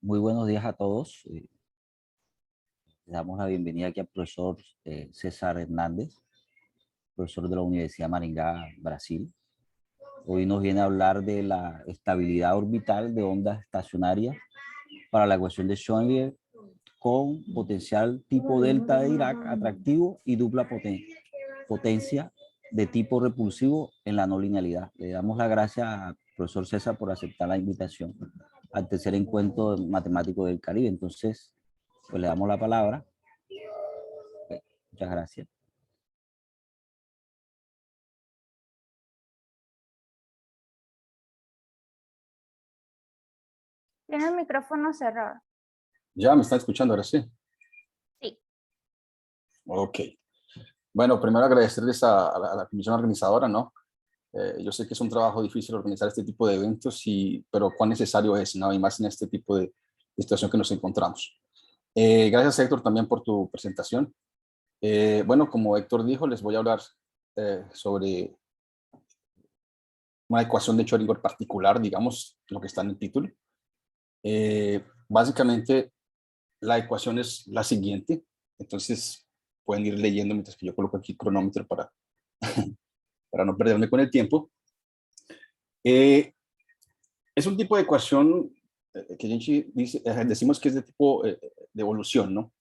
Muy buenos días a todos. Le damos la bienvenida aquí al profesor César Hernández, profesor de la Universidad Maringá, Brasil. Hoy nos viene a hablar de la estabilidad orbital de ondas estacionarias para la ecuación de Schrödinger con potencial tipo delta de Dirac atractivo y dupla potencia de tipo repulsivo en la no linealidad. Le damos las gracias al profesor César por aceptar la invitación al tercer encuentro matemático del Caribe. Entonces, pues le damos la palabra. Muchas gracias. Tiene el micrófono cerrado. Ya me están escuchando ahora sí. Sí. Ok. Bueno, primero agradecerles a la comisión organizadora, ¿no? Yo sé que es un trabajo difícil organizar este tipo de eventos, pero cuán necesario es, ¿no? Y más en este tipo de situación que nos encontramos. Gracias, Héctor, también por tu presentación. Bueno, como Héctor dijo, les voy a hablar sobre una ecuación de Schrödinger particular, digamos, lo que está en el título. Básicamente, la ecuación es la siguiente. Entonces, pueden ir leyendo mientras que yo coloco aquí el cronómetro para no perderme con el tiempo. Es un tipo de ecuación que decimos que es de tipo de evolución, ¿no?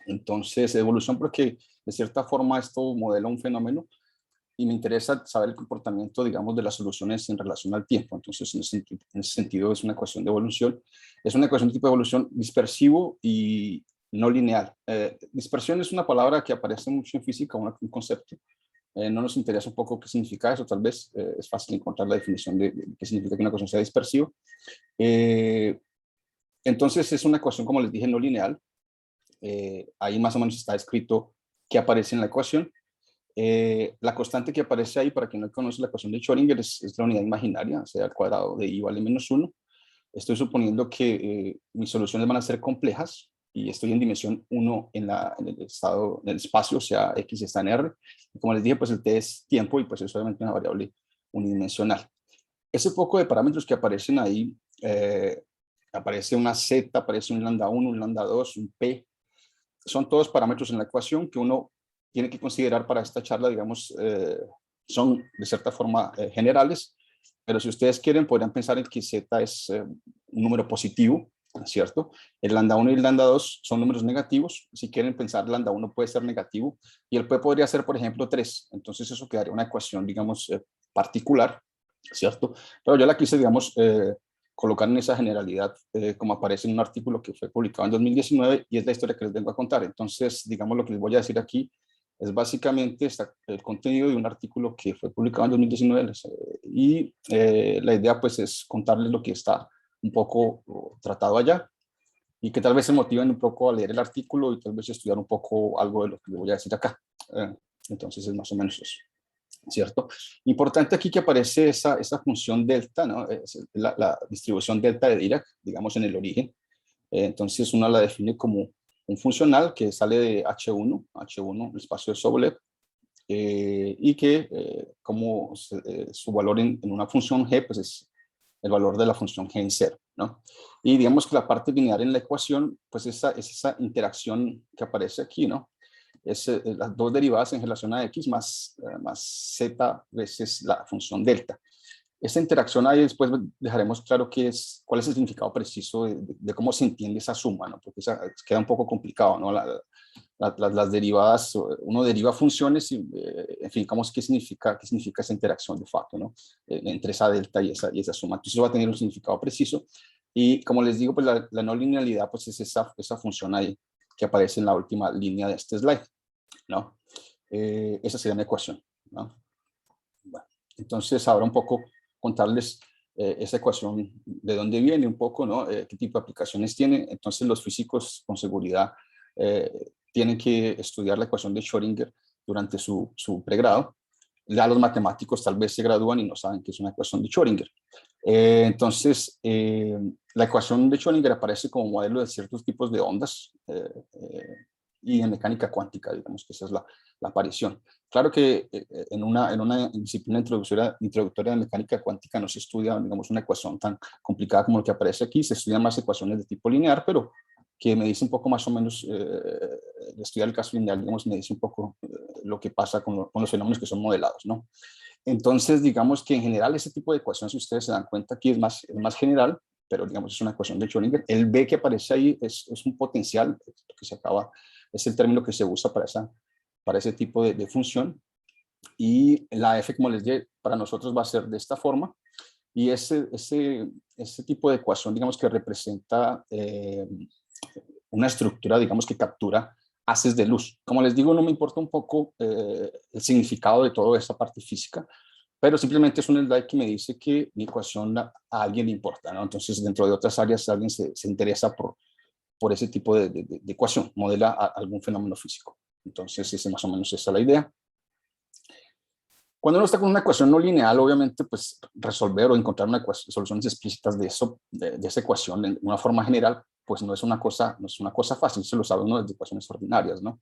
Entonces, evolución porque de cierta forma esto modela un fenómeno y me interesa saber el comportamiento, digamos, de las soluciones en relación al tiempo. Entonces, en ese sentido es una ecuación de evolución. Es una ecuación de tipo de evolución dispersivo y no lineal. Dispersión es una palabra que aparece mucho en física, un concepto. No nos interesa un poco qué significa eso, tal vez es fácil encontrar la definición de qué significa que una ecuación sea dispersiva. Entonces es una ecuación, como les dije, no lineal. Ahí más o menos está escrito qué aparece en la ecuación. La constante que aparece ahí, para quien no conoce la ecuación de Schrödinger, es la unidad imaginaria, o sea, al cuadrado de i vale menos 1. Estoy suponiendo que mis soluciones van a ser complejas y estoy en dimensión 1 en el espacio, o sea, x está en r. Como les dije, pues el t es tiempo y pues es obviamente una variable unidimensional. Ese poco de parámetros que aparecen ahí, aparece una z, aparece un lambda 1, un lambda 2, un p, son todos parámetros en la ecuación que uno tiene que considerar para esta charla, digamos, son de cierta forma generales, pero si ustedes quieren podrían pensar en que z es un número positivo, ¿cierto? El lambda 1 y el lambda 2 son números negativos. Si quieren pensar, lambda 1 puede ser negativo y el p podría ser, por ejemplo, 3. Entonces eso quedaría una ecuación, digamos, particular, ¿cierto? Pero yo la quise, digamos, colocar en esa generalidad, como aparece en un artículo que fue publicado en 2019 y es la historia que les vengo a contar. Entonces, digamos, lo que les voy a decir aquí es básicamente el contenido de un artículo que fue publicado en 2019 y la idea pues es contarles lo que está un poco tratado allá y que tal vez se motiven un poco a leer el artículo y tal vez estudiar un poco algo de lo que les voy a decir acá. Entonces es más o menos eso, ¿cierto? Importante aquí que aparece esa función delta, ¿no? Es la distribución delta de Dirac, digamos en el origen. Entonces uno la define como un funcional que sale de H1, el espacio de Sobolev, y que como su valor en una función g, pues es el valor de la función g en 0, ¿no? Y digamos que la parte lineal en la ecuación, pues es esa interacción que aparece aquí, ¿no? Es las dos derivadas en relación a x más z veces la función delta. Esta interacción ahí después dejaremos claro cuál es el significado preciso de cómo se entiende esa suma, ¿no? Porque queda un poco complicado, ¿no? Las derivadas, uno deriva funciones y, en fin, qué significa esa interacción de facto, ¿no? Entre esa delta y esa suma. Entonces, eso va a tener un significado preciso. Y como les digo, pues la no linealidad pues es esa función ahí que aparece en la última línea de este slide, ¿no? Esa sería una ecuación, ¿no? Bueno, entonces, ahora un poco contarles esa ecuación, de dónde viene un poco, ¿no? Qué tipo de aplicaciones tiene. Entonces, los físicos con seguridad tienen que estudiar la ecuación de Schrödinger durante su pregrado. Ya los matemáticos tal vez se gradúan y no saben qué es una ecuación de Schrödinger. Entonces, la ecuación de Schrödinger aparece como modelo de ciertos tipos de ondas y en mecánica cuántica, digamos que esa es la aparición. Claro que en una disciplina introductoria de mecánica cuántica no se estudia, digamos, una ecuación tan complicada como lo que aparece aquí, se estudian más ecuaciones de tipo lineal, pero que me dice un poco más o menos, estudiar el caso lineal, digamos, me dice un poco lo que pasa con los fenómenos que son modelados, ¿no? Entonces, digamos que en general ese tipo de ecuación, si ustedes se dan cuenta, aquí es más general, pero digamos es una ecuación de Schrödinger. El B que aparece ahí es un potencial, que se acaba, es el término que se usa para ese tipo de función. Y la F, como les dije, para nosotros va a ser de esta forma. Y ese tipo de ecuación, digamos que representa una estructura, digamos que captura haces de luz. Como les digo, no me importa un poco el significado de toda esta parte física, pero simplemente es un slide que me dice que mi ecuación a alguien le importa, ¿no? Entonces, dentro de otras áreas, alguien se interesa por ese tipo de ecuación, modela algún fenómeno físico. Entonces, más o menos esa es la idea. Cuando uno está con una ecuación no lineal, obviamente, pues resolver o encontrar soluciones explícitas de esa ecuación en una forma general, pues no es una cosa fácil, se lo sabe uno de ecuaciones ordinarias, ¿no?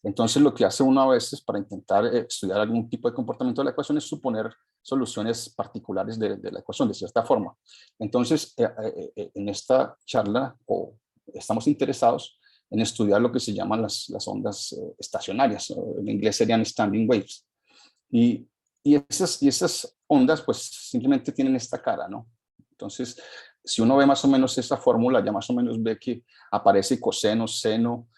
Entonces, lo que hace uno a veces para intentar estudiar algún tipo de comportamiento de la ecuación es suponer soluciones particulares de la ecuación, de cierta forma. Entonces, en esta charla, estamos interesados en estudiar lo que se llaman las ondas estacionarias, en inglés serían standing waves. Y esas ondas, pues simplemente tienen esta cara, ¿no? Entonces, si uno ve más o menos esa fórmula, ya más o menos ve que aparece coseno, seno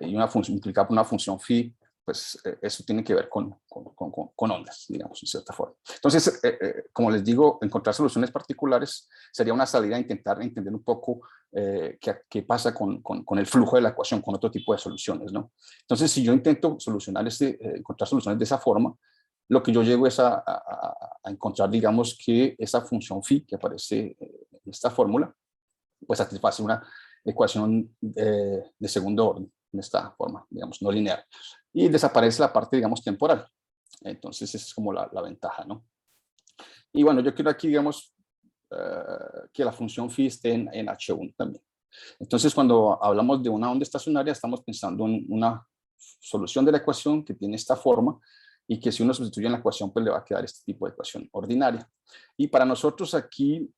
y una función multiplicada por una función phi, pues eso tiene que ver con ondas, digamos, en cierta forma. Entonces, como les digo, encontrar soluciones particulares sería una salida a intentar entender un poco qué pasa con el flujo de la ecuación, con otro tipo de soluciones, ¿no? Entonces, si yo intento encontrar soluciones de esa forma, lo que yo llego es a encontrar, digamos, que esa función phi que aparece en esta fórmula, pues satisface una ecuación de segundo orden, en esta forma, digamos, no lineal. Y desaparece la parte, digamos, temporal. Entonces, esa es como la ventaja, ¿no? Y bueno, yo quiero aquí, digamos, que la función phi esté en H1 también. Entonces, cuando hablamos de una onda estacionaria, estamos pensando en una solución de la ecuación que tiene esta forma, y que si uno sustituye en la ecuación, pues le va a quedar este tipo de ecuación ordinaria. Y para nosotros aquí,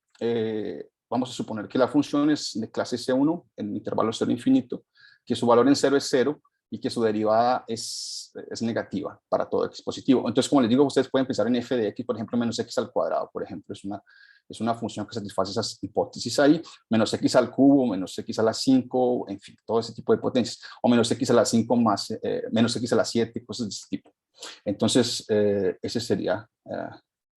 vamos a suponer que la función es de clase C1 en intervalo 0 infinito, que su valor en 0 es 0 y que su derivada es negativa para todo x positivo. Entonces, como les digo, ustedes pueden pensar en f de x, por ejemplo, menos x al cuadrado, por ejemplo, es una función que satisface esas hipótesis ahí, menos x al cubo, menos x a la 5, en fin, todo ese tipo de potencias, o menos x a la 5 más, menos x a la 7, cosas de ese tipo. Entonces, ese sería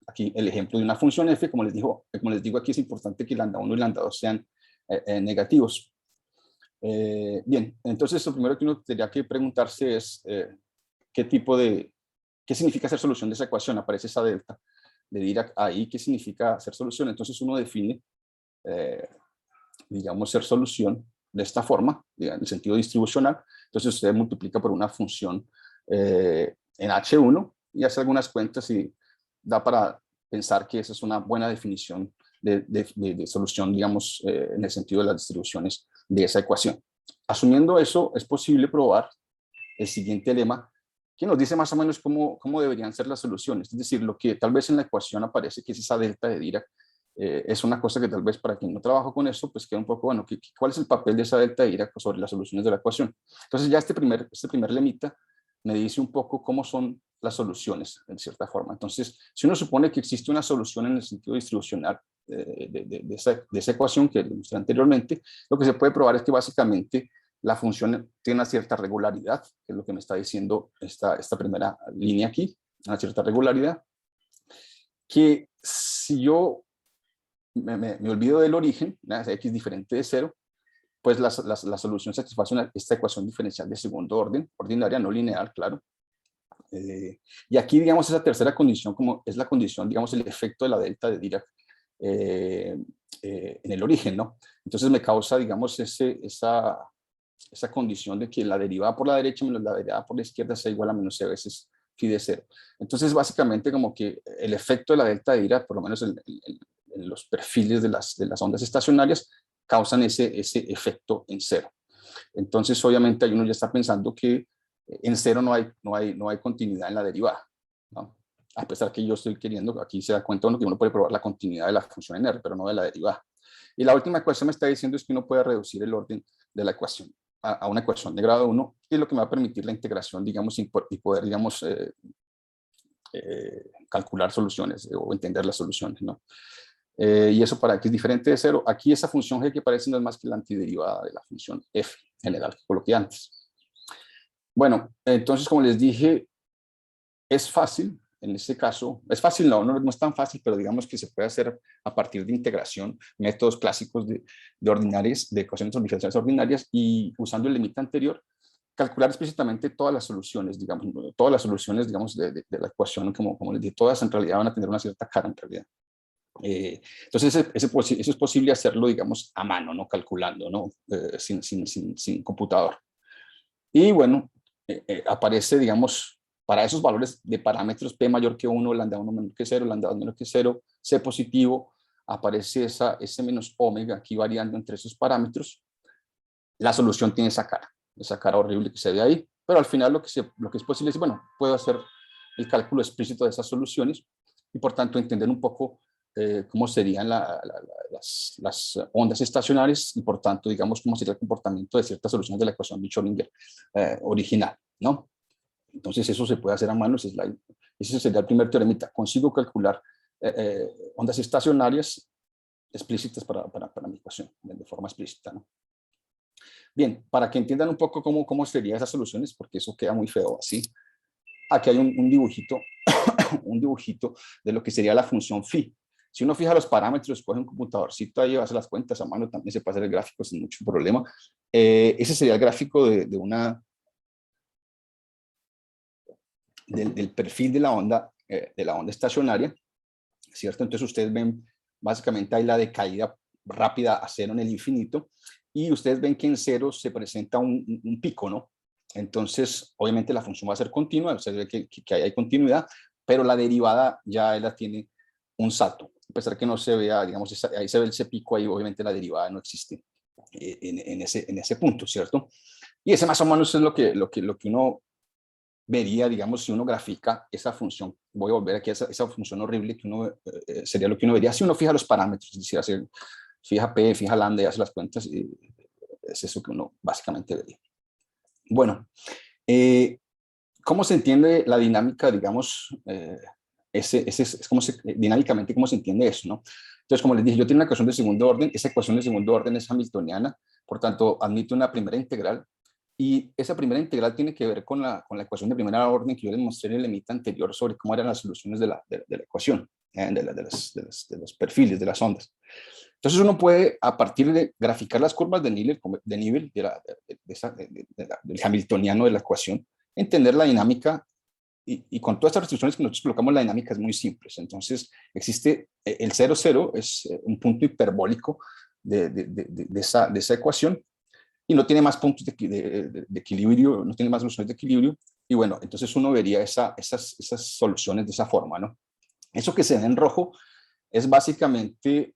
aquí el ejemplo de una función f. Como les digo aquí, es importante que lambda 1 y lambda 2 sean negativos. Bien, entonces lo primero que uno tendría que preguntarse es ¿qué significa hacer solución de esa ecuación? Aparece esa delta de Dirac ahí, ¿qué significa hacer solución? Entonces uno define, digamos, ser solución de esta forma, en el sentido distribucional. Entonces usted multiplica por una función en H1 y hace algunas cuentas y da para pensar que esa es una buena definición de solución, digamos, en el sentido de las distribuciones de esa ecuación. Asumiendo eso, es posible probar el siguiente lema, que nos dice más o menos cómo deberían ser las soluciones. Es decir, lo que tal vez en la ecuación aparece, que es esa delta de Dirac, es una cosa que tal vez para quien no trabaja con eso, pues queda un poco, bueno, ¿cuál es el papel de esa delta de Dirac sobre las soluciones de la ecuación? Entonces ya este primer lemita me dice un poco cómo son las soluciones, en cierta forma. Entonces, si uno supone que existe una solución en el sentido distribucional de esa ecuación que le mostré anteriormente, lo que se puede probar es que básicamente la función tiene una cierta regularidad, que es lo que me está diciendo esta primera línea aquí, una cierta regularidad, que si yo me olvido del origen, x diferente de 0, pues la solución satisface esta ecuación diferencial de segundo orden, ordinaria, no lineal, claro. Y aquí, digamos, esa tercera condición como es la condición, digamos, el efecto de la delta de Dirac en el origen, ¿no? Entonces me causa, digamos, esa condición de que la derivada por la derecha menos la derivada por la izquierda sea igual a menos c veces phi de 0. Entonces, básicamente, como que el efecto de la delta de Dirac, por lo menos en los perfiles de las ondas estacionarias, causan ese efecto en 0. Entonces, obviamente, uno ya está pensando que en 0 no hay continuidad en la derivada, ¿no? A pesar que yo estoy queriendo, aquí se da cuenta uno que uno puede probar la continuidad de la función en R, pero no de la derivada. Y la última ecuación me está diciendo es que uno puede reducir el orden de la ecuación a una ecuación de grado 1, y es lo que me va a permitir la integración, digamos, y poder, digamos, calcular soluciones o entender las soluciones, ¿no? Y eso para x es diferente de 0. Aquí esa función g que aparece no es más que la antiderivada de la función f general que coloqué antes. Bueno, entonces, como les dije, es fácil, en este caso, es fácil, no es tan fácil, pero digamos que se puede hacer a partir de integración, métodos clásicos de ordinarias, de ecuaciones diferenciales ordinarias, y usando el límite anterior, calcular explícitamente todas las soluciones, digamos, de la ecuación, como les dije, todas en realidad van a tener una cierta cara en realidad. Entonces, eso es posible hacerlo, digamos, a mano, ¿no? Calculando, ¿no? Sin computador. Y bueno, aparece, digamos, para esos valores de parámetros P mayor que 1, lambda 1 menor que 0, lambda 2 menor que 0, C positivo, aparece ese menos omega aquí variando entre esos parámetros. La solución tiene esa cara horrible que se ve ahí, pero al final lo que es posible es, bueno, puedo hacer el cálculo explícito de esas soluciones y por tanto entender un poco cómo serían las ondas estacionarias y por tanto, digamos, cómo sería el comportamiento de ciertas soluciones de la ecuación de Schrödinger original, ¿no? Entonces eso se puede hacer a mano, ese sería el primer teoremita. Consigo calcular ondas estacionarias explícitas para mi ecuación, de forma explícita, ¿no? Bien, para que entiendan un poco cómo serían esas soluciones, porque eso queda muy feo así. Aquí hay un dibujito, un dibujito de lo que sería la función phi. Si uno fija los parámetros, coge un computadorcito ahí, hace las cuentas a mano, también se puede hacer el gráfico sin mucho problema. Ese sería el gráfico del perfil de la onda estacionaria, ¿cierto? Entonces ustedes ven básicamente ahí la decaída rápida a 0 en el infinito, y ustedes ven que en 0 se presenta un pico, ¿no? Entonces, obviamente la función va a ser continua, ustedes ven que hay continuidad, pero la derivada ya ella tiene un salto. A pesar que no se vea, digamos, ahí se ve ese pico, ahí obviamente la derivada no existe en ese punto, ¿cierto? Y ese más o menos es lo que uno vería, digamos, si uno grafica esa función. Voy a volver aquí a esa función horrible que uno sería lo que uno vería si uno fija los parámetros, es decir, fija P, fija lambda y hace las cuentas, y es eso que uno básicamente vería. Bueno, ¿cómo se entiende la dinámica, digamos, dinámicamente cómo se entiende eso, ¿no? Entonces, como les dije, yo tengo una ecuación de segundo orden, esa ecuación de segundo orden es hamiltoniana, por tanto, admite una primera integral, y esa primera integral tiene que ver con la ecuación de primera orden que yo les mostré en el límite anterior sobre cómo eran las soluciones de la ecuación, de los perfiles de las ondas. Entonces uno puede, a partir de graficar las curvas de nivel del hamiltoniano de la ecuación, entender la dinámica, y con todas estas restricciones que nosotros colocamos, la dinámica es muy simple. Entonces existe el 0, 0, es un punto hiperbólico de esa ecuación, y no tiene más puntos de equilibrio, no tiene más soluciones de equilibrio, y bueno, entonces uno vería esas soluciones de esa forma, ¿no? Eso que se ve en rojo es básicamente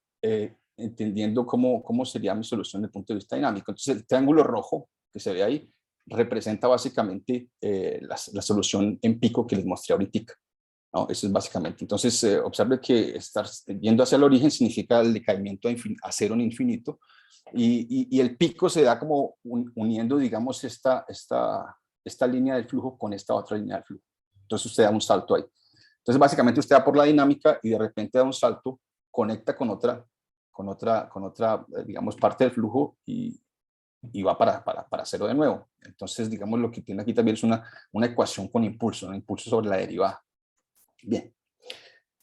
entendiendo cómo sería mi solución desde el punto de vista dinámico. Entonces el triángulo rojo que se ve ahí representa básicamente la solución en pico que les mostré ahorita, ¿no? Eso es básicamente. Entonces observe que estar yendo hacia el origen significa el decaimiento a 0 en infinito, y el pico se da como uniendo, digamos, esta línea del flujo con esta otra línea del flujo. Entonces usted da un salto ahí. Entonces básicamente usted va por la dinámica y de repente da un salto, conecta con otra digamos, parte del flujo y va para cero de nuevo. Entonces, digamos, lo que tiene aquí también es una ecuación con impulso, un impulso sobre la derivada. Bien,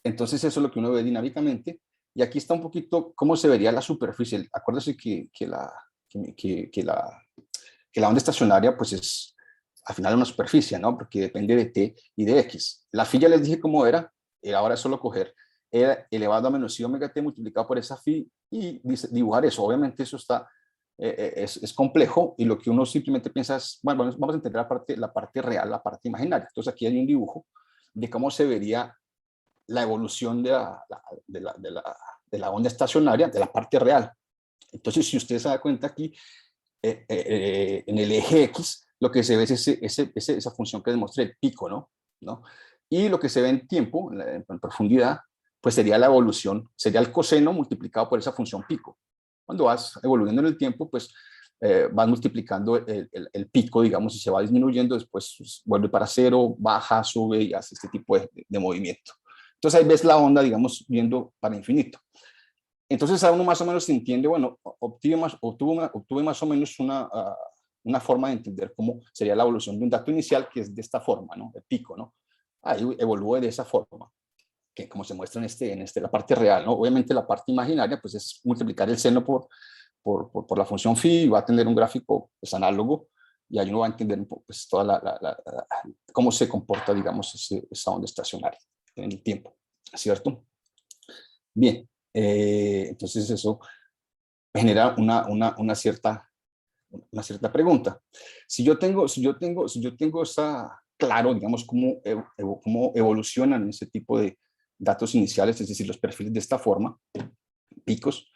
entonces eso es lo que uno ve dinámicamente. Y aquí está un poquito cómo se vería la superficie. Acuérdese que la onda estacionaria, pues es al final una superficie, ¿no? Porque depende de t y de x. La phi ya les dije cómo era, ahora es solo coger e elevado a menos i omega t multiplicado por esa phi y dibujar eso. Obviamente eso está, es complejo y lo que uno simplemente piensa es, bueno, vamos a entender la parte real, la parte imaginaria. Entonces aquí hay un dibujo de cómo se vería la evolución de la onda estacionaria, de la parte real. Entonces, si usted se da cuenta aquí, en el eje X, lo que se ve es esa función que demostré, el pico, ¿no? Y lo que se ve en tiempo, en profundidad, pues sería la evolución, sería el coseno multiplicado por esa función pico. Cuando vas evoluyendo en el tiempo, pues vas multiplicando el pico, digamos, y se va disminuyendo, después pues, vuelve para cero, baja, sube y hace este tipo de movimiento. Entonces ahí ves la onda, digamos, viendo para infinito. Entonces a uno más o menos se entiende, bueno, obtuve más o menos una forma de entender cómo sería la evolución de un dato inicial, que es de esta forma, ¿no? El pico, ¿no? Ahí evolúe de esa forma, que como se muestra en la parte real, ¿no? Obviamente la parte imaginaria, pues es multiplicar el seno por la función phi, y va a tener un gráfico pues, análogo, y ahí uno va a entender pues, cómo se comporta, digamos, esa onda estacionaria en el tiempo, ¿cierto? Bien, entonces eso genera una cierta pregunta. Si yo tengo claro, digamos, cómo evolucionan ese tipo de datos iniciales, es decir, los perfiles de esta forma, picos,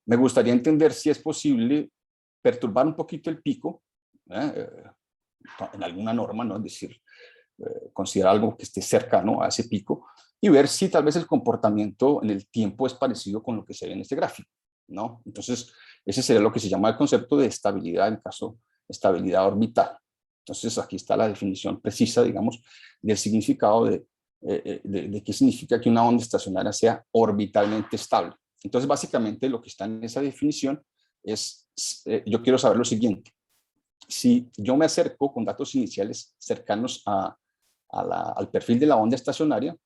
me gustaría entender si es posible perturbar un poquito el pico en alguna norma, ¿no? Es decir, considerar algo que esté cercano a ese pico y ver si tal vez el comportamiento en el tiempo es parecido con lo que se ve en este gráfico, ¿no? Entonces, ese sería lo que se llama el concepto de estabilidad, en caso estabilidad orbital. Entonces, aquí está la definición precisa, digamos, del significado de qué significa que una onda estacionaria sea orbitalmente estable. Entonces, básicamente, lo que está en esa definición es, yo quiero saber lo siguiente. Si yo me acerco con datos iniciales cercanos al perfil de la onda estacionaria,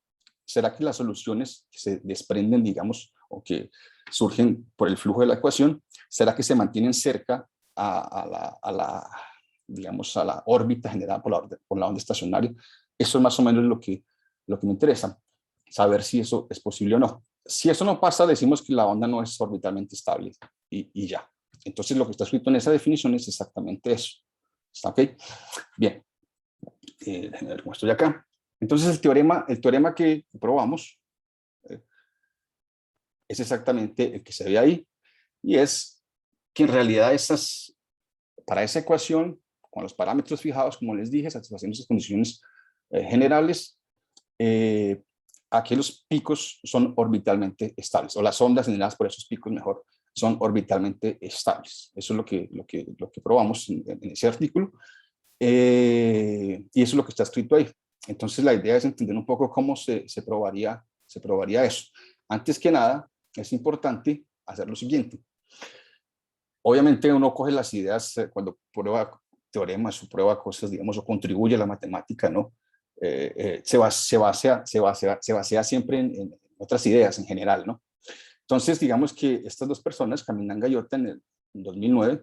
¿será que las soluciones que se desprenden, digamos, o que surgen por el flujo de la ecuación, será que se mantienen cerca digamos, a la órbita generada por la onda estacionaria? Eso es más o menos lo que me interesa, saber si eso es posible o no. Si eso no pasa, decimos que la onda no es orbitalmente estable y ya. Entonces, lo que está escrito en esa definición es exactamente eso. ¿Está ok? Bien. Déjenme ver cómo estoy acá. Entonces, el teorema que probamos es exactamente el que se ve ahí, y es que en realidad para esa ecuación, con los parámetros fijados, como les dije, satisfaciendo esas condiciones generales, aquí los picos son orbitalmente estables, o las ondas generadas por esos picos, mejor, son orbitalmente estables. Eso es lo que probamos en ese artículo, y eso es lo que está escrito ahí. Entonces la idea es entender un poco cómo se probaría eso. Antes que nada, es importante hacer lo siguiente. Obviamente uno coge las ideas cuando prueba teoremas o prueba cosas, digamos, o contribuye a la matemática, ¿no? Se basea siempre en otras ideas en general, ¿no? Entonces, digamos que estas dos personas, Caminán Gallota en 2009,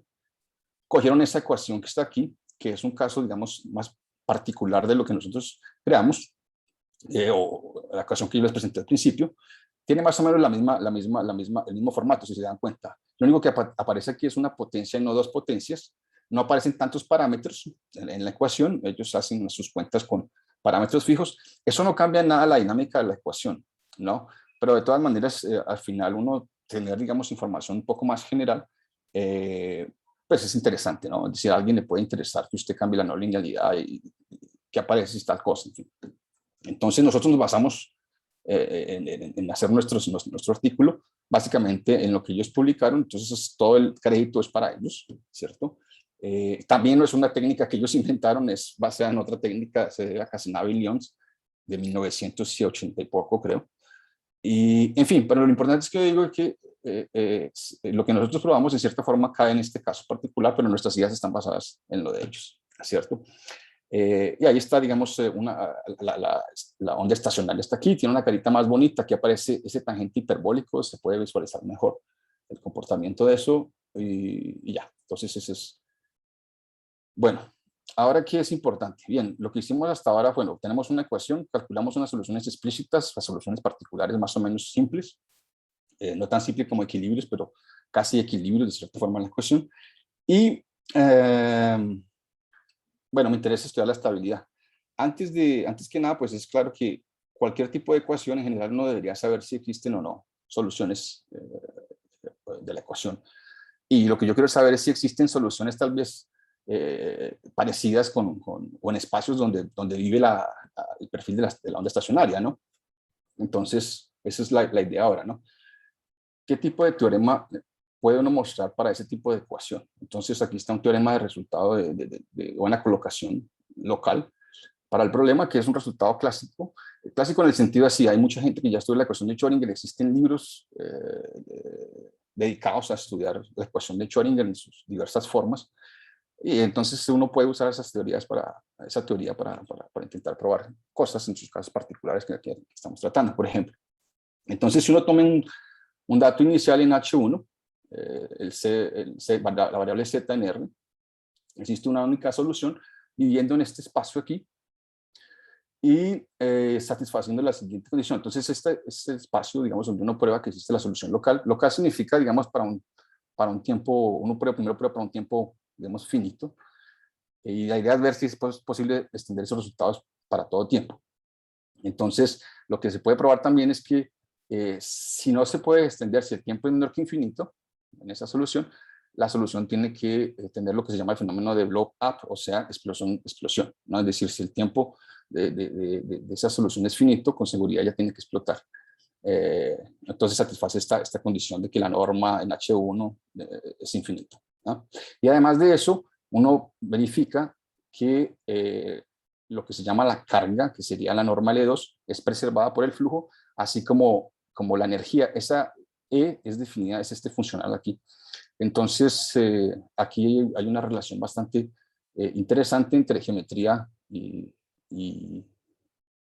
cogieron esa ecuación que está aquí, que es un caso, digamos, más particular de lo que nosotros creamos, o la ecuación que yo les presenté al principio, tiene más o menos el mismo formato, si se dan cuenta. Lo único que aparece aquí es una potencia y no dos potencias. No aparecen tantos parámetros en la ecuación, ellos hacen sus cuentas con parámetros fijos. Eso no cambia nada la dinámica de la ecuación, ¿no? Pero de todas maneras, al final uno tener, digamos, información un poco más general, pues es interesante, ¿no? Es decir, a alguien le puede interesar que usted cambie la no linealidad y que aparece tal cosa, en fin. Entonces nosotros nos basamos en hacer nuestro artículo, básicamente en lo que ellos publicaron, entonces todo el crédito es para ellos, ¿cierto? También no es una técnica que ellos inventaron, es basada en otra técnica, se de la Cazenave-Lyons, de 1980 y poco, creo. Y, en fin, pero lo importante es que yo digo que lo que nosotros probamos, en cierta forma, cae en este caso particular, pero nuestras ideas están basadas en lo de ellos, ¿cierto? Y ahí está, digamos, la onda estacionaria está aquí, tiene una carita más bonita, aquí aparece ese tangente hiperbólico, se puede visualizar mejor el comportamiento de eso, y ya, entonces ese es, bueno, ahora ¿qué es importante? Bien, lo que hicimos hasta ahora, bueno, tenemos una ecuación, calculamos unas soluciones explícitas, las soluciones particulares más o menos simples, no tan simple como equilibrios, pero casi equilibrios de cierta forma en la ecuación, y bueno, me interesa estudiar la estabilidad. Antes que nada, pues es claro que cualquier tipo de ecuación en general uno debería saber si existen o no soluciones de la ecuación. Y lo que yo quiero saber es si existen soluciones tal vez parecidas o en espacios donde vive el perfil de la onda estacionaria, ¿no? Entonces, esa es la idea ahora, ¿no? ¿Qué tipo de teorema puede uno mostrar para ese tipo de ecuación? Entonces, aquí está un teorema de resultado de buena colocación local para el problema, que es un resultado clásico. Clásico en el sentido así, hay mucha gente que ya estudia la ecuación de Schrödinger, existen libros dedicados a estudiar la ecuación de Schrödinger en sus diversas formas, y entonces uno puede usar esa teoría para intentar probar cosas en sus casos particulares que estamos tratando, por ejemplo. Entonces, si uno toma un dato inicial en H1, la variable Z en R, existe una única solución viviendo en este espacio aquí y satisfaciendo la siguiente condición. Entonces, este espacio, digamos, donde uno prueba que existe la solución local. Local significa, digamos, para un tiempo, primero prueba para un tiempo, digamos, finito. Y la idea es ver si es posible extender esos resultados para todo tiempo. Entonces, lo que se puede probar también es que si no se puede extender, si el tiempo es menor que infinito, en esa solución, la solución tiene que tener lo que se llama el fenómeno de blow up, o sea, explosión, ¿no? Es decir, si el tiempo de esa solución es finito, con seguridad ya tiene que explotar. Entonces satisface esta condición de que la norma en H1 es infinita, ¿no? Y además de eso, uno verifica que lo que se llama la carga, que sería la norma L2, es preservada por el flujo, así como la energía. Esa E es definida, es este funcional aquí. Entonces, aquí hay una relación bastante interesante entre geometría y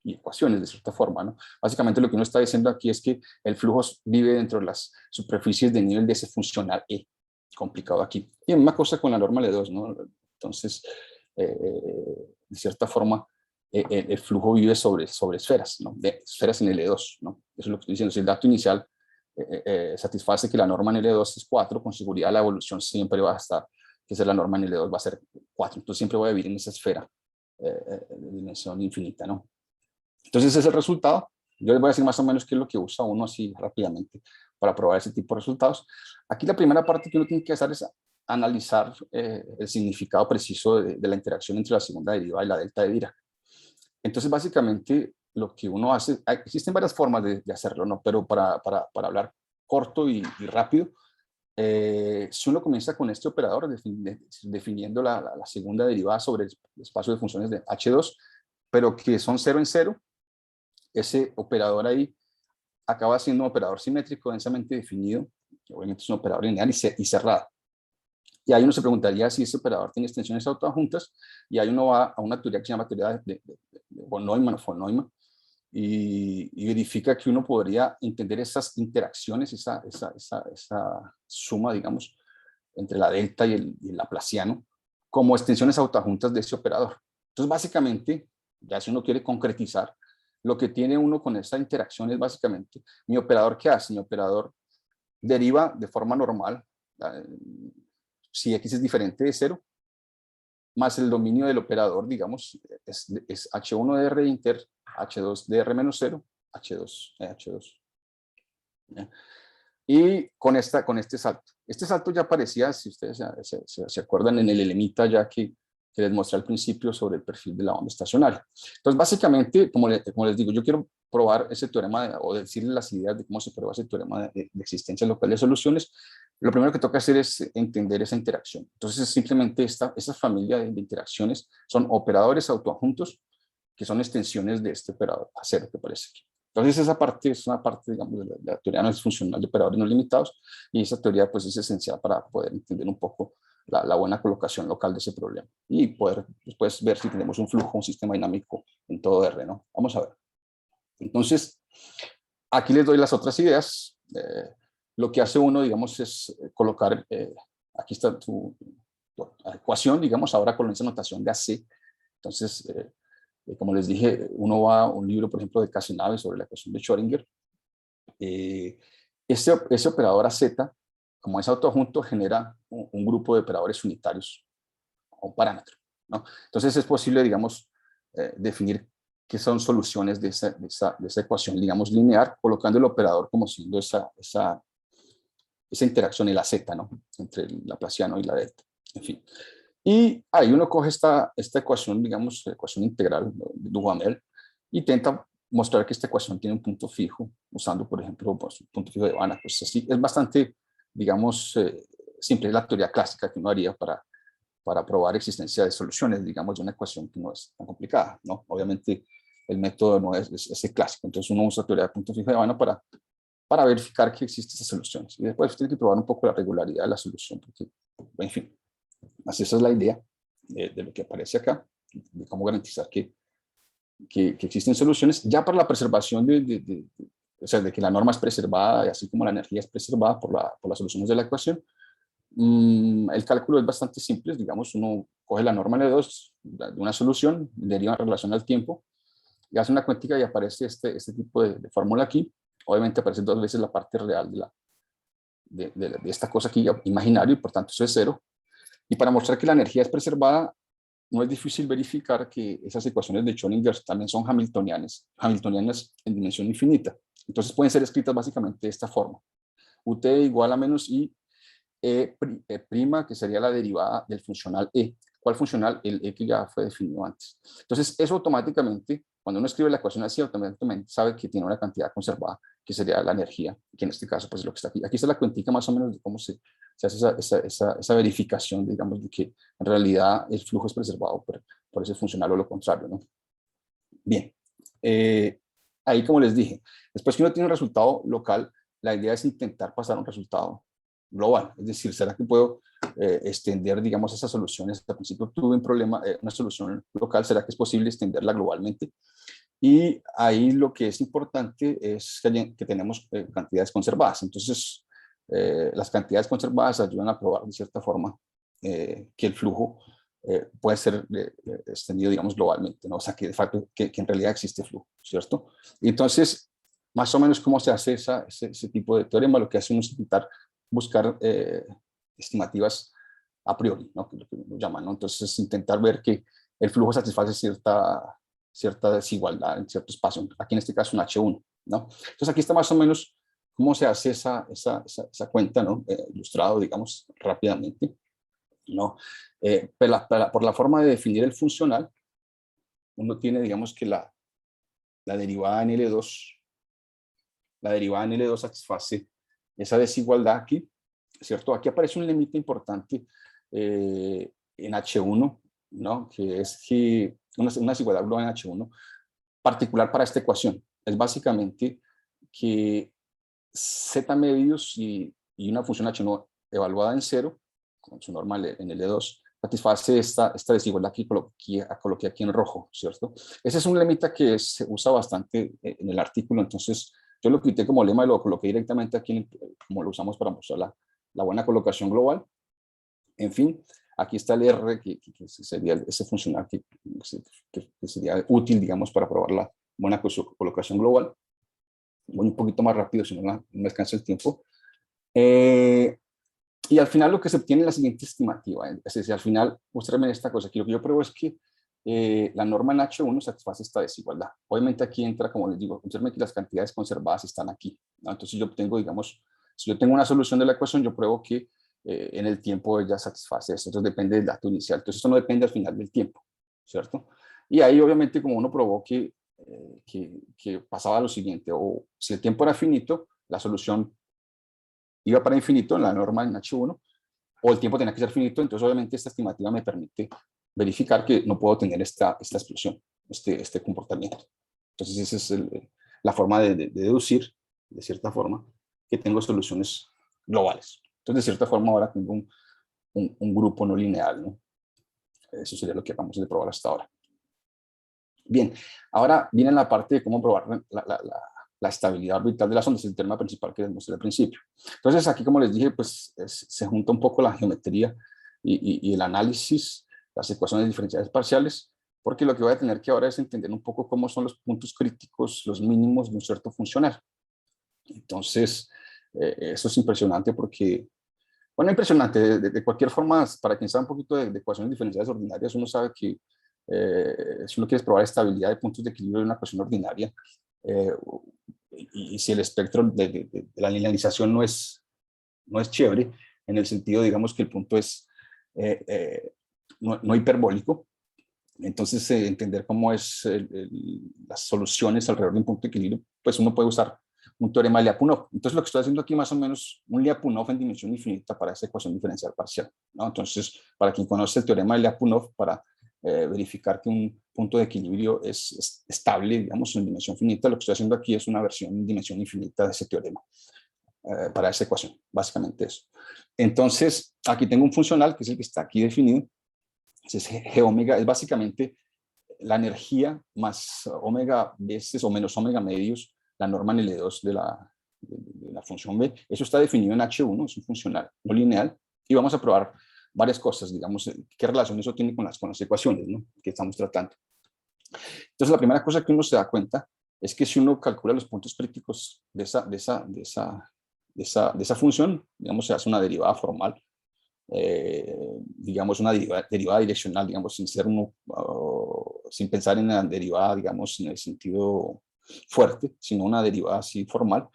ecuaciones, de cierta forma, ¿no? Básicamente lo que uno está diciendo aquí es que el flujo vive dentro de las superficies de nivel de ese funcional E, complicado aquí. Y una cosa con la norma L2, ¿no? Entonces, de cierta forma, el flujo vive sobre esferas, ¿no? De esferas en L2, ¿no? Eso es lo que estoy diciendo. Si el dato inicial satisface que la norma en L2 es 4, con seguridad la evolución siempre va a estar, que es la norma en L2 va a ser 4. Entonces siempre voy a vivir en esa esfera de dimensión infinita, ¿no? Entonces ese es el resultado. Yo les voy a decir más o menos qué es lo que usa uno así rápidamente para probar ese tipo de resultados. Aquí la primera parte que uno tiene que hacer es analizar el significado preciso de la interacción entre la segunda derivada y la delta de Dirac. Entonces básicamente lo que uno hace, existen varias formas de hacerlo, ¿no? Pero para hablar corto y rápido, si uno comienza con este operador definiendo la segunda derivada sobre el espacio de funciones de H2, pero que son 0 en 0, ese operador ahí acaba siendo un operador simétrico densamente definido, que obviamente es un operador lineal y cerrado. Y ahí uno se preguntaría si ese operador tiene extensiones autoadjuntas, y ahí uno va a una teoría que se llama teoría de von Neumann, y verifica que uno podría entender esas interacciones, esa suma, digamos, entre la delta y el laplaciano, como extensiones autoadjuntas de ese operador. Entonces, básicamente, ya si uno quiere concretizar, lo que tiene uno con esa interacción es básicamente, mi operador, ¿qué hace? Mi operador deriva de forma normal, si x es diferente de 0, más el dominio del operador, digamos, es H1 de R inter H2 de R menos 0, H2. ¿Ya? Y con este salto. Este salto ya aparecía, si ustedes se acuerdan, en el elemita ya que que les mostré al principio sobre el perfil de la onda estacionaria. Entonces, básicamente, como les digo, yo quiero probar ese teorema o decirles las ideas de cómo se prueba ese teorema de existencia local de soluciones. Lo primero que toca hacer es entender esa interacción. Entonces, simplemente esa familia de interacciones son operadores autoadjuntos que son extensiones de este operador A0 que aparece aquí. Entonces, esa parte es una parte, digamos, de la teoría no funcional de operadores no limitados, y esa teoría pues es esencial para poder entender un poco la buena colocación local de ese problema y poder después ver si tenemos un flujo, un sistema dinámico en todo R, ¿no? Vamos a ver. Entonces, aquí les doy las otras ideas. Lo que hace uno, digamos, es colocar, aquí está tu ecuación, digamos, ahora con esa notación de AC. Entonces, como les dije, uno va a un libro, por ejemplo, de Cazenave sobre la ecuación de Schrödinger. Ese operador AZ, como es autoadjunto, genera un grupo de operadores unitarios, un parámetro, ¿no? Entonces es posible, digamos, definir qué son soluciones de esa ecuación, digamos, lineal, colocando el operador como siendo esa interacción y la Z, ¿no? Entre el laplaciano y la delta, en fin. Y ahí uno coge esta ecuación, digamos, ecuación integral de Duhamel, y intenta mostrar que esta ecuación tiene un punto fijo, usando, por ejemplo, pues, un punto fijo de Banach. Pues así, es bastante, digamos, simple, es la teoría clásica que uno haría para probar existencia de soluciones, digamos, de una ecuación que no es tan complicada, ¿no? Obviamente, el método no es el clásico, entonces uno usa teoría de punto fijo de Banach para verificar que existen esas soluciones. Y después tiene que probar un poco la regularidad de la solución, porque, en fin, así esa es la idea de lo que aparece acá, de cómo garantizar que existen soluciones, ya para la preservación o sea, de que la norma es preservada, y así como la energía es preservada por las soluciones de la ecuación. El cálculo es bastante simple, digamos, uno coge la norma L2 de una solución, deriva en relación al tiempo, y hace una cuentica y aparece este tipo de fórmula aquí. Obviamente aparece 2 veces la parte real de esta cosa aquí, imaginario, y por tanto eso es 0. Y para mostrar que la energía es preservada, no es difícil verificar que esas ecuaciones de Schrödinger también son hamiltonianas en dimensión infinita. Entonces pueden ser escritas básicamente de esta forma. Ut igual a menos i prima, que sería la derivada del funcional e. ¿Cuál funcional? El e que ya fue definido antes. Entonces eso automáticamente, cuando uno escribe la ecuación así, automáticamente sabe que tiene una cantidad conservada, que sería la energía, que en este caso pues es lo que está aquí. Aquí está la cuentica más o menos de cómo se hace esa verificación, digamos, de que en realidad el flujo es preservado por ese funcional o lo contrario, ¿no? Bien, ahí como les dije, después que uno tiene un resultado local, la idea es intentar pasar a un resultado global, es decir, ¿será que puedo extender, digamos, esas soluciones? Al principio tuve un problema, una solución local, ¿será que es posible extenderla globalmente? Y ahí lo que es importante es que tenemos cantidades conservadas. Entonces, las cantidades conservadas ayudan a probar de cierta forma que el flujo puede ser extendido, digamos, globalmente, ¿no? O sea, que de facto, que en realidad existe flujo, ¿cierto? Y entonces, más o menos, ¿cómo se hace ese tipo de teorema? Lo que hace uno es intentar buscar estimativas a priori, ¿no? Que es lo que uno llama, ¿no? Entonces, intentar ver que el flujo satisface cierta desigualdad en cierto espacio, aquí en este caso un H1, ¿no? Entonces aquí está más o menos cómo se hace esa cuenta, ¿no? Ilustrado, digamos, rápidamente, ¿no? Por la forma de definir el funcional, uno tiene, digamos, que la derivada en L2, satisface esa desigualdad aquí, ¿cierto? Aquí aparece un límite importante en H1, ¿no? Que es que una desigualdad global en H1 particular para esta ecuación. Es básicamente que z medios y una función H1 evaluada en 0, con su norma en L2, satisface esta desigualdad que coloqué aquí en rojo, ¿cierto? Ese es un lemita que se usa bastante en el artículo, entonces yo lo quité como lema y lo coloqué directamente aquí, como lo usamos para mostrar la buena colocación global. En fin, aquí está el R, que sería ese funcional que sería útil, digamos, para probar la buena colocación global. Voy un poquito más rápido, si no me alcanza el tiempo. Y al final lo que se obtiene es la siguiente estimativa. Es decir, al final, mostrarme esta cosa. Aquí lo que yo pruebo es que la norma en H1 satisface esta desigualdad. Obviamente aquí entra, como les digo, observen que las cantidades conservadas están aquí, ¿no? Entonces yo obtengo, digamos, si yo tengo una solución de la ecuación, yo pruebo que en el tiempo ella satisface eso. Entonces depende del dato inicial. Entonces esto no depende al final del tiempo, ¿cierto? Y ahí obviamente como uno probó que pasaba lo siguiente, o si el tiempo era finito, la solución iba para infinito en la norma en H1, o el tiempo tenía que ser finito, entonces obviamente esta estimativa me permite verificar que no puedo tener esta explosión, este comportamiento. Entonces esa es la forma de deducir, de cierta forma, que tengo soluciones globales. Entonces de cierta forma ahora tengo un grupo no lineal, ¿no? Eso sería lo que acabamos de probar hasta ahora. Bien, ahora viene la parte de cómo probar la estabilidad orbital de las ondas, el tema principal que les mostré al principio. Entonces aquí, como les dije, pues se junta un poco la geometría y el análisis, las ecuaciones diferenciales parciales, porque lo que voy a tener que ahora es entender un poco cómo son los puntos críticos, los mínimos de un cierto funcional. Entonces, eso es impresionante porque, bueno, impresionante, de cualquier forma, para quien sabe un poquito de ecuaciones diferenciales ordinarias, uno sabe que si uno quiere probar estabilidad de puntos de equilibrio de una ecuación ordinaria, y si el espectro de la linealización no es chévere, en el sentido, digamos, que el punto es no hiperbólico, entonces entender cómo es las soluciones alrededor de un punto de equilibrio, pues uno puede usar un teorema de Lyapunov. Entonces lo que estoy haciendo aquí más o menos un Lyapunov en dimensión infinita para esa ecuación diferencial parcial, ¿no? Entonces, para quien conoce el teorema de Lyapunov, para verificar que un punto de equilibrio es estable, digamos, en dimensión finita, lo que estoy haciendo aquí es una versión en dimensión infinita de ese teorema para esa ecuación, básicamente eso. Entonces, aquí tengo un funcional, que es el que está aquí definido, es G omega, es básicamente la energía más omega veces o menos omega medios, la norma en L2 de la función B. Eso está definido en H1, es un funcional no lineal, y vamos a probar varias cosas, digamos, qué relación eso tiene con las ecuaciones, ¿no?, que estamos tratando. Entonces, la primera cosa que uno se da cuenta es que si uno calcula los puntos críticos de esa función, digamos, se hace una derivada formal, digamos, una derivada direccional, digamos, sin pensar en la derivada, digamos, en el sentido fuerte, sino una derivada así formal,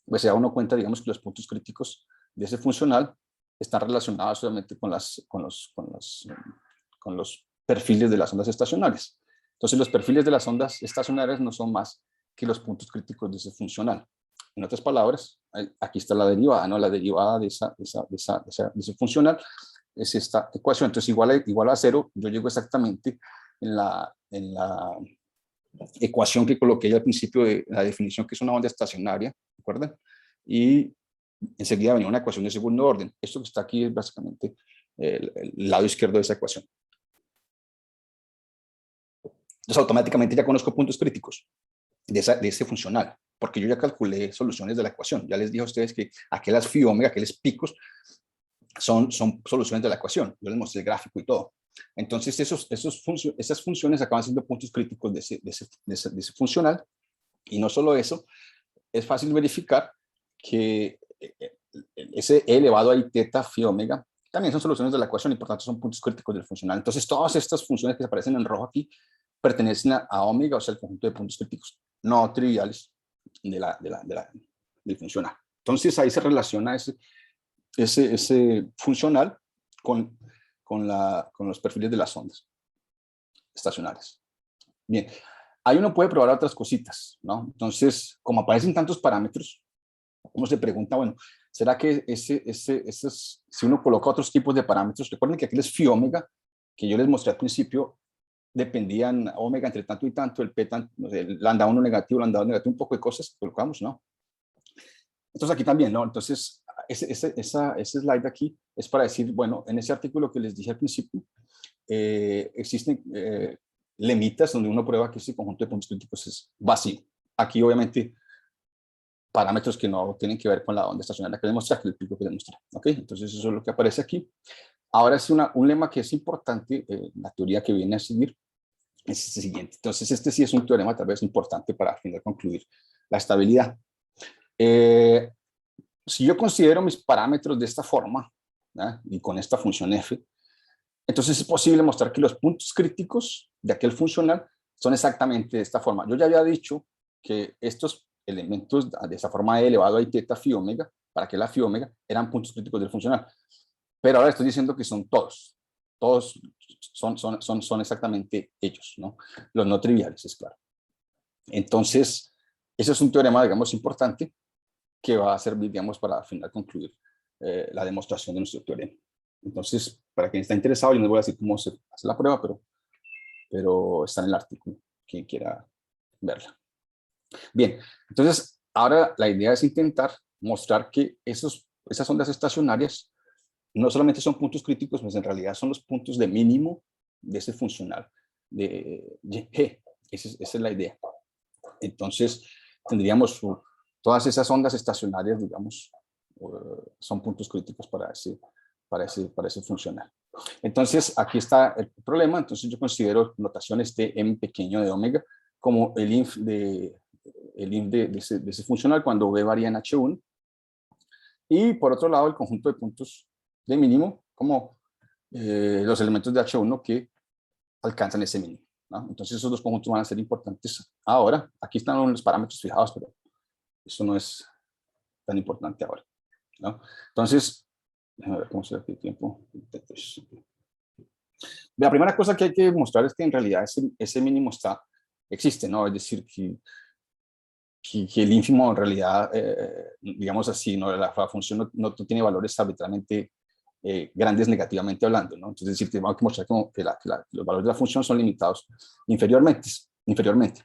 pues se da uno cuenta, digamos, que los puntos críticos de ese funcional están relacionados solamente con los perfiles de las ondas estacionarias. Entonces, los perfiles de las ondas estacionarias no son más que los puntos críticos de ese funcional. En otras palabras, aquí está la derivada, ¿no? La derivada de ese funcional es esta ecuación. Entonces, igual a 0, yo llego exactamente en la ecuación que coloqué al principio de la definición, que es una onda estacionaria, ¿recuerdan? Y enseguida venía una ecuación de segundo orden. Esto que está aquí es básicamente el lado izquierdo de esa ecuación. Entonces, automáticamente ya conozco puntos críticos de ese funcional, porque yo ya calculé soluciones de la ecuación. Ya les dije a ustedes que aquellas phi omega, aquellos picos, son soluciones de la ecuación. Yo les mostré el gráfico y todo. Entonces, esas funciones acaban siendo puntos críticos de ese funcional. Y no solo eso, es fácil verificar que ese E elevado a I teta phi omega también son soluciones de la ecuación y por tanto son puntos críticos del funcional. Entonces, todas estas funciones que aparecen en rojo aquí pertenecen a omega, o sea, el conjunto de puntos críticos no triviales del funcional. Entonces, ahí se relaciona ese funcional con los perfiles de las ondas estacionarias. Bien, ahí uno puede probar otras cositas, ¿no? Entonces, como aparecen tantos parámetros, uno se pregunta, bueno, ¿será que si uno coloca otros tipos de parámetros? Recuerden que aquí es phi omega, que yo les mostré al principio, dependían omega entre tanto y tanto, el p, no sé, el lambda 1 negativo, lambda 2 negativo, un poco de cosas que colocamos, ¿no? Entonces aquí también, ¿no? Entonces, ese slide aquí es para decir, bueno, en ese artículo que les dije al principio, existen lemitas donde uno prueba que ese conjunto de puntos críticos es vacío. Aquí, obviamente, parámetros que no tienen que ver con la onda estacionaria que les mostré, que el pico que les mostré, ¿ok? Entonces, eso es lo que aparece aquí. Ahora es un lema que es importante, la teoría que viene a seguir, es el siguiente. Entonces, este sí es un teorema tal vez importante para al final concluir la estabilidad. Si yo considero mis parámetros de esta forma, ¿no?, y con esta función f, entonces es posible mostrar que los puntos críticos de aquel funcional son exactamente de esta forma. Yo ya había dicho que estos elementos de esa forma E elevado a I teta phi omega para que la phi omega eran puntos críticos del funcional. Pero ahora estoy diciendo que son todos son exactamente ellos, ¿no? Los no triviales, es claro. Entonces, ese es un teorema, digamos, importante que va a servir, digamos, para al final concluir la demostración de nuestro teorema. Entonces, para quien está interesado, yo no les voy a decir cómo se hace la prueba, pero está en el artículo, quien quiera verla. Bien, entonces, ahora la idea es intentar mostrar que esas ondas estacionarias no solamente son puntos críticos, pues en realidad son los puntos de mínimo de ese funcional de G. Esa es la idea. Entonces, tendríamos todas esas ondas estacionarias, digamos, son puntos críticos para ese funcional. Entonces, aquí está el problema. Entonces, yo considero notaciones de m pequeño de omega como el inf de ese funcional cuando v varía en H1. Y por otro lado, el conjunto de puntos de mínimo como los elementos de H1 que alcanzan ese mínimo, ¿no? Entonces esos dos conjuntos van a ser importantes ahora. Aquí están los parámetros fijados, pero eso no es tan importante ahora, ¿no? Entonces, déjame ver cómo se ve el tiempo. La primera cosa que hay que mostrar es que en realidad ese mínimo existe, ¿no? Es decir, que el ínfimo en realidad, digamos así, ¿no? La función no tiene valores arbitrariamente grandes negativamente hablando, ¿no? Entonces, es decir, tenemos que mostrar que los valores de la función son limitados inferiormente.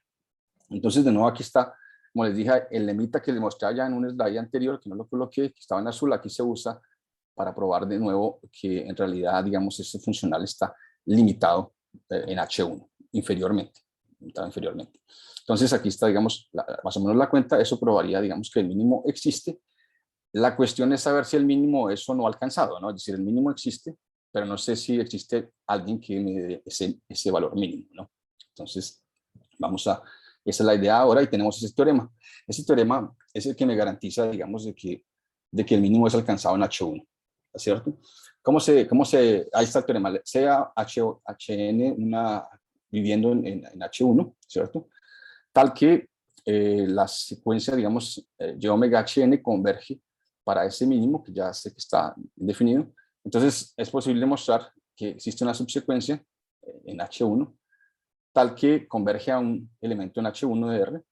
Entonces, de nuevo, aquí está, como les dije, el lemita que les mostré ya en un slide anterior, que no lo coloqué, que estaba en azul, aquí se usa para probar de nuevo que en realidad, digamos, ese funcional está limitado en H1, inferiormente. Entonces, aquí está, digamos, más o menos la cuenta. Eso probaría, digamos, que el mínimo existe. La cuestión es saber si el mínimo es o no alcanzado, ¿no? Es decir, el mínimo existe, pero no sé si existe alguien que me dé ese valor mínimo, ¿no? Entonces, esa es la idea ahora y tenemos ese teorema. Ese teorema es el que me garantiza, digamos, de que el mínimo es alcanzado en H1, ¿cierto? Ahí está el teorema, sea Hn viviendo en H1, ¿cierto? Tal que la secuencia, digamos, y omega Hn converge para ese mínimo, que ya sé que está definido. Entonces, es posible demostrar que existe una subsecuencia en H1, tal que converge a un elemento en H1 de R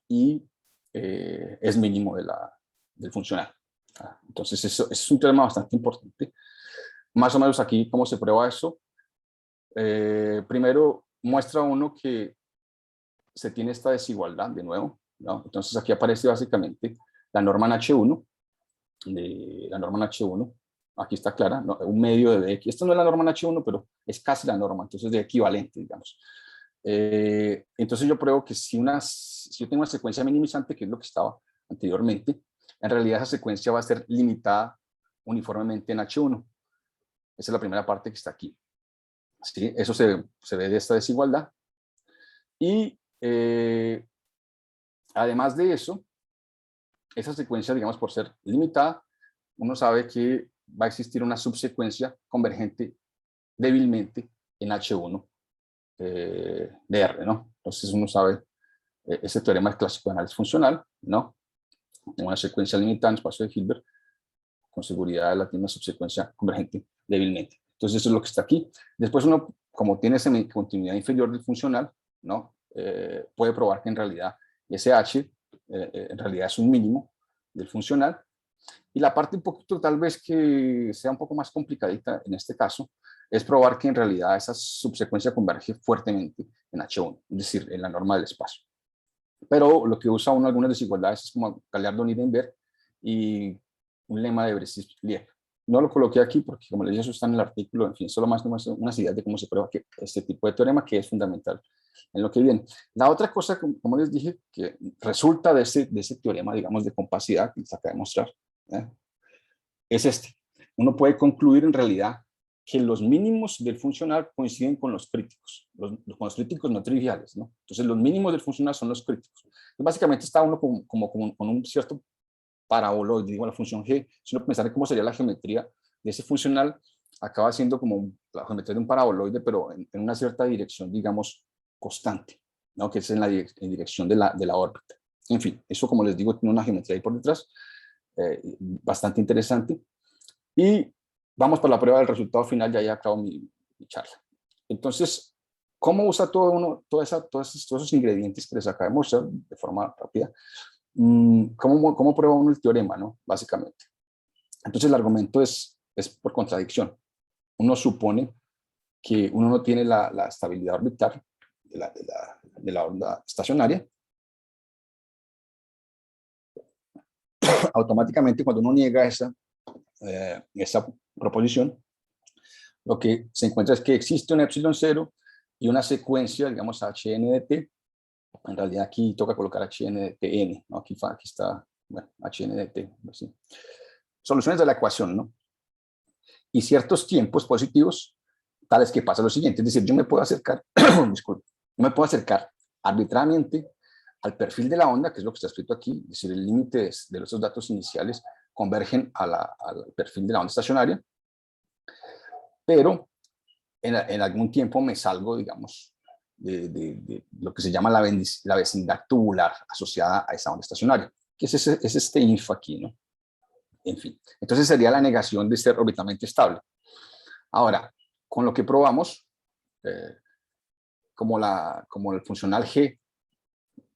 y es mínimo del funcional. Entonces, eso es un teorema bastante importante. Más o menos aquí, ¿cómo se prueba eso? Primero, muestra uno que se tiene esta desigualdad de nuevo, ¿no? Entonces, aquí aparece básicamente la norma en H1, aquí está clara, ¿no? Un medio de Dx. Esto no es la norma en H1, pero es casi la norma, entonces de equivalente, digamos. Entonces yo pruebo que si yo tengo una secuencia minimizante, que es lo que estaba anteriormente, en realidad esa secuencia va a ser limitada uniformemente en H1. Esa es la primera parte que está aquí. ¿Sí? Eso se ve de esta desigualdad. Y además de eso, esa secuencia, digamos, por ser limitada, uno sabe que va a existir una subsecuencia convergente débilmente en H1 de R, ¿no? Entonces uno sabe, ese teorema es clásico de análisis funcional, ¿no? En una secuencia limitada en espacio de Hilbert, con seguridad la tiene una subsecuencia convergente débilmente. Entonces eso es lo que está aquí. Después uno, como tiene esa continuidad inferior del funcional, ¿no? Puede probar que en realidad ese H en realidad es un mínimo del funcional. Y la parte un poquito tal vez que sea un poco más complicadita en este caso es probar que en realidad esa subsecuencia converge fuertemente en H1, es decir, en la norma del espacio. Pero lo que usa uno algunas desigualdades es como Gallardo-Nirenberg y un lema de Bressis-Lieb. No lo coloqué aquí porque, como les dije, eso está en el artículo. En fin, solo más unas ideas de cómo se prueba este tipo de teorema, que es fundamental en lo que viene. La otra cosa, como les dije, que resulta de ese teorema, digamos, de compacidad que les acabo de mostrar, es este. Uno puede concluir en realidad que los mínimos del funcional coinciden con los críticos, con los críticos no triviales, ¿no? Entonces los mínimos del funcional son los críticos. Entonces, básicamente está uno como con un cierto paraboloide, digo, la función G. Si uno pensara en cómo sería la geometría de ese funcional, acaba siendo como la geometría de un paraboloide, pero en una cierta dirección, digamos, constante, ¿no? Que es en dirección de la órbita. En fin, eso, como les digo, tiene una geometría ahí por detrás. bastante interesante. Y vamos por la prueba del resultado final, ya acabo mi charla. Entonces, ¿cómo usa todos esos ingredientes que les acabo de mostrar de forma rápida? ¿Cómo prueba uno el teorema, ¿no? Básicamente. Entonces, el argumento es por contradicción. Uno supone que uno no tiene la estabilidad orbital de la onda estacionaria. Automáticamente, cuando uno niega esa proposición, lo que se encuentra es que existe un epsilon 0 y una secuencia, digamos, HN de T. En realidad aquí toca colocar HN de Tn, ¿no? Aquí está, bueno, HN de T. Así. Soluciones de la ecuación, ¿no? Y ciertos tiempos positivos, tales que pasa lo siguiente, es decir, yo me puedo acercar, disculpe, yo me puedo acercar arbitrariamente al perfil de la onda, que es lo que está escrito aquí, es decir, el límite de los datos iniciales convergen al perfil de la onda estacionaria, pero en algún tiempo me salgo, digamos, de lo que se llama la vecindad tubular asociada a esa onda estacionaria, que es este inf aquí, ¿no? En fin, entonces sería la negación de ser orbitalmente estable. Ahora, con lo que probamos, como el funcional G,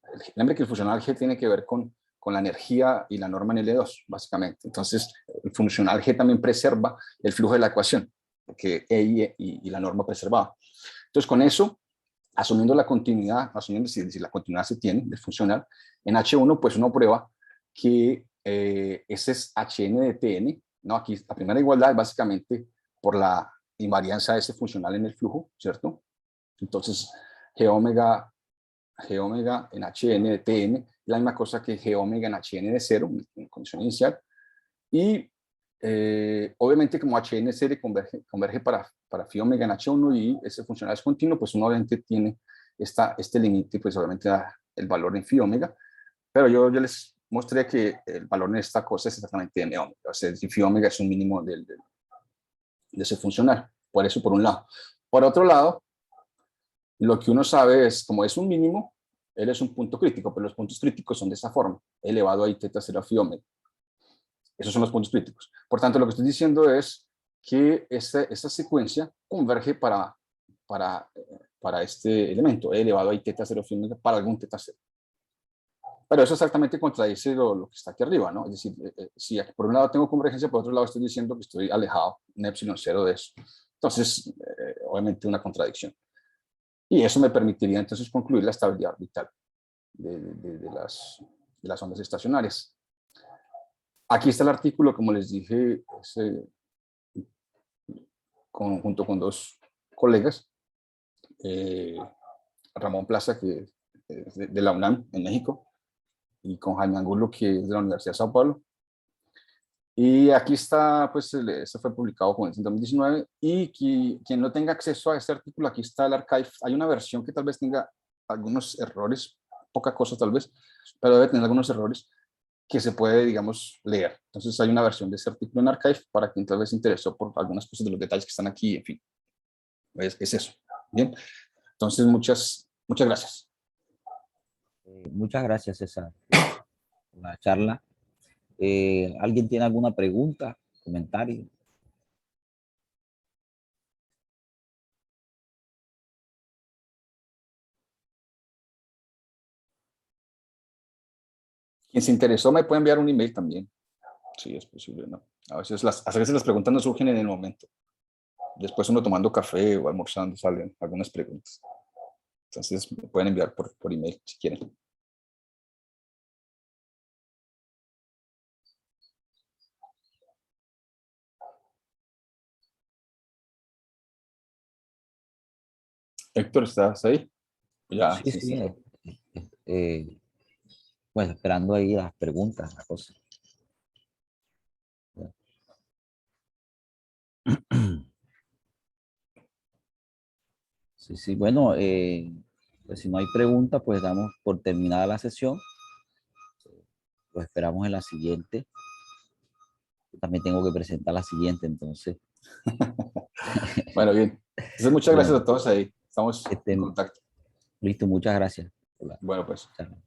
recuerden que el funcional G tiene que ver con la energía y la norma en L2, básicamente. Entonces, el funcional G también preserva el flujo de la ecuación, porque E y la norma preservaba. Entonces, con eso, asumiendo la continuidad, asumiendo si la continuidad se tiene del funcional, en H1, pues uno prueba que ese es Hn de Tn, ¿no? Aquí la primera igualdad es básicamente por la invarianza de ese funcional en el flujo, ¿cierto? Entonces, G omega en Hn de Tn es la misma cosa que G omega en Hn de 0, en condición inicial. Y obviamente como HN0 converge para phi omega en H1 y ese funcional es continuo, pues uno obviamente tiene este límite, pues obviamente da el valor en phi omega, pero yo les mostré que el valor en esta cosa es exactamente n omega, o sea, phi omega es un mínimo de ese funcional, por eso por un lado. Por otro lado, lo que uno sabe es, como es un mínimo, él es un punto crítico, pero los puntos críticos son de esa forma, elevado a i teta 0 phi omega. Esos son los puntos críticos. Por tanto, lo que estoy diciendo es que esta secuencia converge para este elemento, e elevado a i teta 0 phi omega para algún teta 0. Pero eso exactamente contradice lo que está aquí arriba, ¿no? Es decir, si aquí por un lado tengo convergencia, por otro lado estoy diciendo que estoy alejado, un epsilon 0 de eso. Entonces, obviamente una contradicción. Y eso me permitiría entonces concluir la estabilidad orbital de las ondas estacionarias. Aquí está el artículo, como les dije, junto con dos colegas, Ramón Plaza, que es de la UNAM en México, y con Jaime Angulo, que es de la Universidad de Sao Paulo. Y aquí está, pues, este fue publicado en 2019, y quien no tenga acceso a este artículo, aquí está el archive. Hay una versión que tal vez tenga algunos errores, poca cosa tal vez, pero debe tener algunos errores que se puede, digamos, leer. Entonces hay una versión de ese artículo en archive para quien tal vez se interesó por algunas cosas de los detalles que están aquí, en fin. Es eso. Bien. Entonces, muchas gracias. Muchas gracias, César, por la charla. ¿Alguien tiene alguna pregunta, comentario? Quien se interesó me puede enviar un email también. Sí, es posible, ¿no? A veces las preguntas no surgen en el momento. Después uno tomando café o almorzando salen algunas preguntas. Entonces me pueden enviar por email si quieren. Héctor, ¿estás ahí? Ya, Sí, sí, sí. sí. Bueno, esperando ahí las preguntas, la cosa. Sí, sí, bueno, pues si no hay preguntas, pues damos por terminada la sesión. Lo esperamos en la siguiente. Yo también tengo que presentar la siguiente, entonces. Bueno, bien. Entonces, muchas gracias Bueno, a todos ahí. Estamos en este, contacto. listo, muchas gracias por la Bueno, pues. charla.